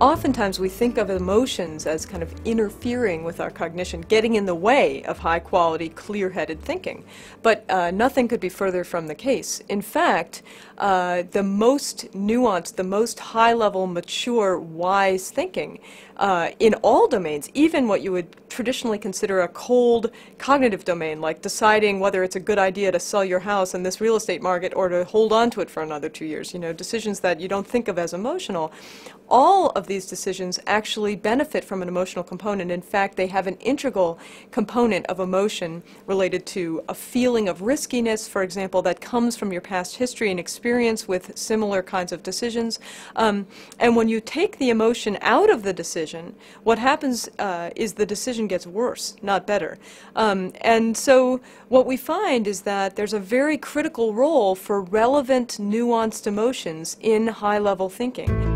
Oftentimes we think of emotions as kind of interfering with our cognition, getting in the way of high-quality, clear-headed thinking. But nothing could be further from the case. In fact, the most nuanced, the most high-level, mature, wise thinking in all domains, even what you would traditionally consider a cold cognitive domain, like deciding whether it's a good idea to sell your house in this real estate market or to hold on to it for another 2 years, decisions that you don't think of as emotional. All of these decisions actually benefit from an emotional component. In fact, they have an integral component of emotion related to a feeling of riskiness, for example, that comes from your past history and experience with similar kinds of decisions. And when you take the emotion out of the decision, what happens is the decision gets worse, not better. And so what we find is that there's a very critical role for relevant, nuanced emotions in high-level thinking.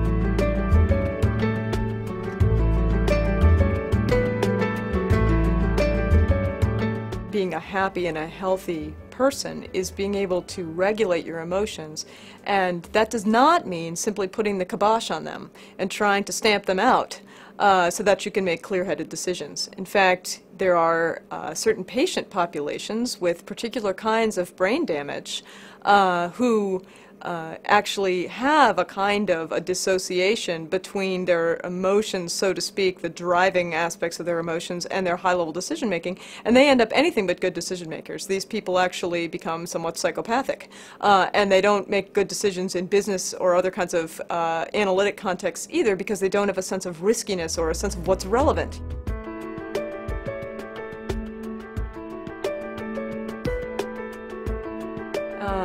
Being a happy and a healthy person is being able to regulate your emotions, and that does not mean simply putting the kibosh on them and trying to stamp them out so that you can make clear-headed decisions. In fact, there are certain patient populations with particular kinds of brain damage who actually have a kind of a dissociation between their emotions, so to speak, the driving aspects of their emotions, and their high-level decision-making, and they end up anything but good decision-makers. These people actually become somewhat psychopathic, and they don't make good decisions in business or other kinds of analytic contexts either, because they don't have a sense of riskiness or a sense of what's relevant.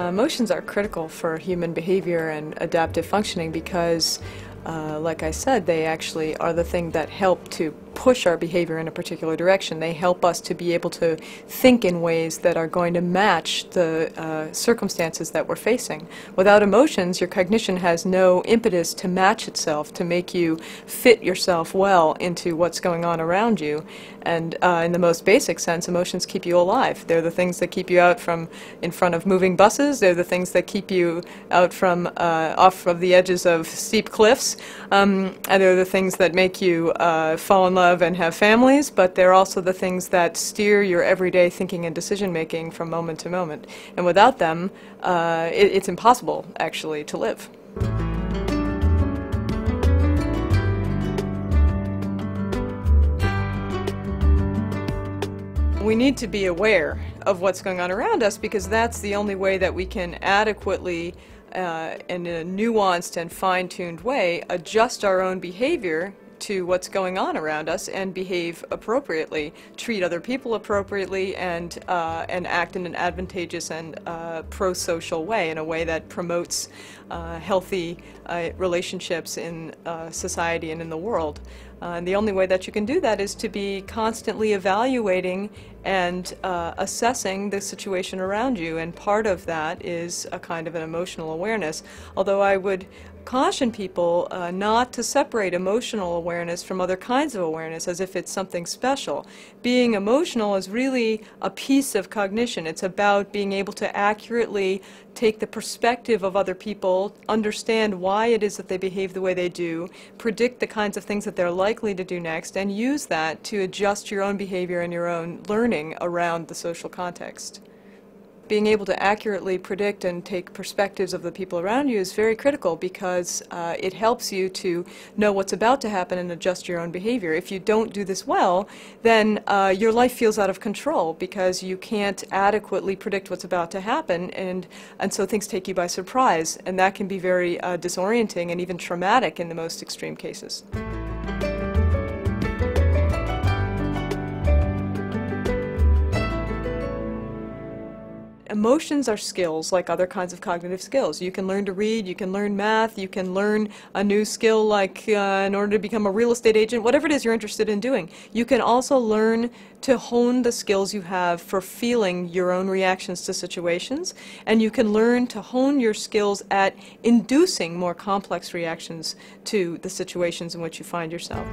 Emotions are critical for human behavior and adaptive functioning because, like I said, they actually are the thing that help to push our behavior in a particular direction. They help us to be able to think in ways that are going to match the circumstances that we're facing. Without emotions, your cognition has no impetus to match itself, to make you fit yourself well into what's going on around you. And in the most basic sense, emotions keep you alive. They're the things that keep you out from in front of moving buses. They're the things that keep you out from off of the edges of steep cliffs. And they're the things that make you fall in love and have families, but they're also the things that steer your everyday thinking and decision-making from moment to moment. And without them, it's impossible, actually, to live. We need to be aware of what's going on around us, because that's the only way that we can adequately in a nuanced and fine-tuned way adjust our own behavior to what's going on around us and behave appropriately, treat other people appropriately, and act in an advantageous and pro-social way, in a way that promotes healthy relationships in society and in the world. And the only way that you can do that is to be constantly evaluating and assessing the situation around you, and part of that is a kind of an emotional awareness. Although I would caution people not to separate emotional awareness from other kinds of awareness as if it's something special. Being emotional is really a piece of cognition. It's about being able to accurately take the perspective of other people, understand why it is that they behave the way they do, predict the kinds of things that they're likely to do next, and use that to adjust your own behavior and your own learning around the social context. Being able to accurately predict and take perspectives of the people around you is very critical, because it helps you to know what's about to happen and adjust your own behavior. If you don't do this well, then your life feels out of control, because you can't adequately predict what's about to happen, and so things take you by surprise, and that can be very disorienting and even traumatic in the most extreme cases. Emotions are skills like other kinds of cognitive skills. You can learn to read, you can learn math, you can learn a new skill like in order to become a real estate agent, whatever it is you're interested in doing. You can also learn to hone the skills you have for feeling your own reactions to situations, and you can learn to hone your skills at inducing more complex reactions to the situations in which you find yourself.